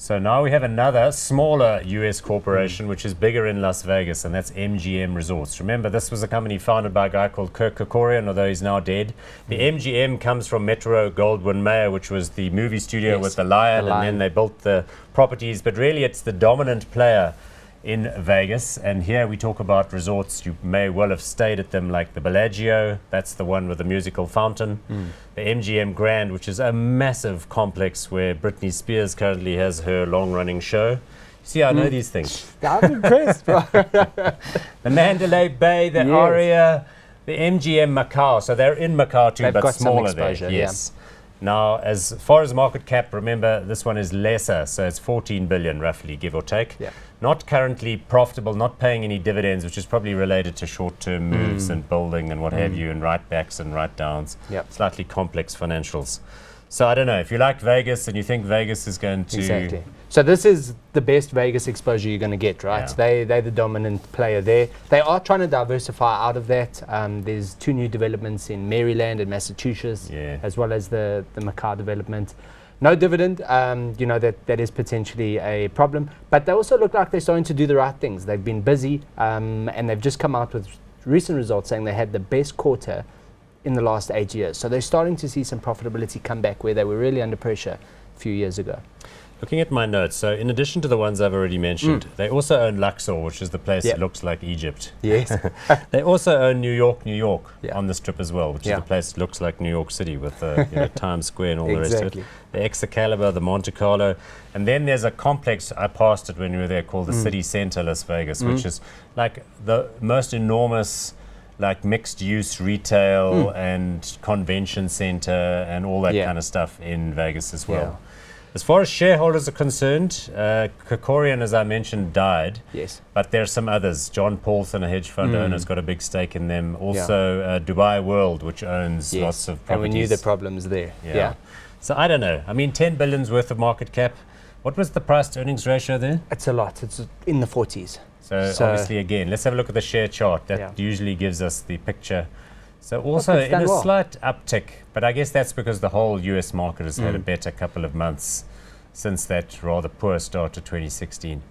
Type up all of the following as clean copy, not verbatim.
So now we have another smaller US corporation, which is bigger in Las Vegas, and that's MGM Resorts. Remember, this was a company founded by a guy called Kirk Kerkorian, although he's now dead. The MGM comes from Metro Goldwyn Mayer, which was the movie studio with the lion, and then they built the properties. But really, it's the dominant player in Vegas. And here we talk about resorts. You may well have stayed at them, like the Bellagio. That's the one with the musical fountain. The MGM Grand, which is a massive complex where Britney Spears currently has her long-running show. See, I know these things. I'm impressed. The Mandalay Bay, the Aria, the MGM Macau. So they're in Macau too, but smaller there. Yes. Now, as far as market cap, remember, this one is lesser, so it's 14 billion roughly, give or take. Not currently profitable, not paying any dividends, which is probably related to short-term moves and building and what have you, and write-backs and write-downs. Slightly complex financials. So I don't know, if you like Vegas and you think Vegas is going to... Exactly. So this is the best Vegas exposure you're going to get, right? They're the dominant player there. They are trying to diversify out of that. There's 2 new developments in Maryland and Massachusetts, as well as the Macau development. No dividend, that is potentially a problem. But they also look like they're starting to do the right things. They've been busy, and they've just come out with recent results saying they had the best quarter in the last 8 years. So they're starting to see some profitability come back where they were really under pressure a few years ago. Looking at my notes, so in addition to the ones I've already mentioned, they also own Luxor, which is the place that looks like Egypt. Yes. They also own New York on the Strip as well, which is the place that looks like New York City with Times Square and all the rest of it. The Excalibur, the Monte Carlo. And then there's a complex, I passed it when we were there, called the City Center Las Vegas, which is like the most enormous like mixed-use retail and convention center and all that kind of stuff in Vegas as well. As far as shareholders are concerned, Kerkorian, as I mentioned, died. Yes. But there are some others. John Paulson, a hedge fund owner, has got a big stake in them. Also, Dubai World, which owns lots of properties. And we knew the problems there. So I don't know. I mean, 10 billion's worth of market cap. What was the price-to-earnings ratio there? It's a lot. It's in the 40s. So obviously, again, let's have a look at the share chart. That usually gives us the picture. So also in a slight uptick, but I guess that's because the whole US market has had a better couple of months since that rather poor start to 2016.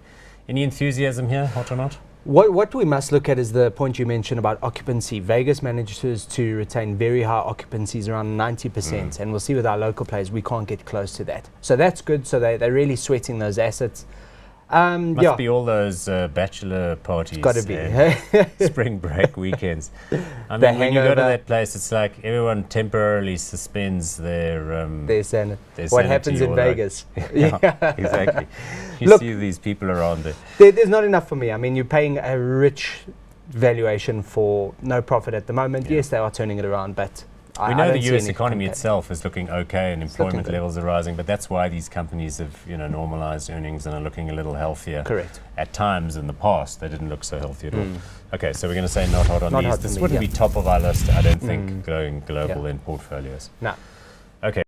Any enthusiasm here, hot or not? What we must look at is the point you mentioned about occupancy. Vegas manages to retain very high occupancies, around 90%, and we'll see with our local players, we can't get close to that. So that's good. So they're really sweating those assets. Must be all those bachelor parties. Got to be. Spring break weekends. I mean, when you go to that place, it's like everyone temporarily suspends their sanity. What happens in Vegas. Exactly. You see these people around there. There's not enough for me. I mean, you're paying a rich valuation for no profit at the moment. Yes, they are turning it around, but we know the US economy itself is looking okay and employment levels are rising, but that's why these companies have normalized earnings and are looking a little healthier. Correct. At times in the past, they didn't look so healthy at all. Okay, so we're going to say not hot on not these. Hot this wouldn't be top of our list, I don't think, going global in portfolios. No.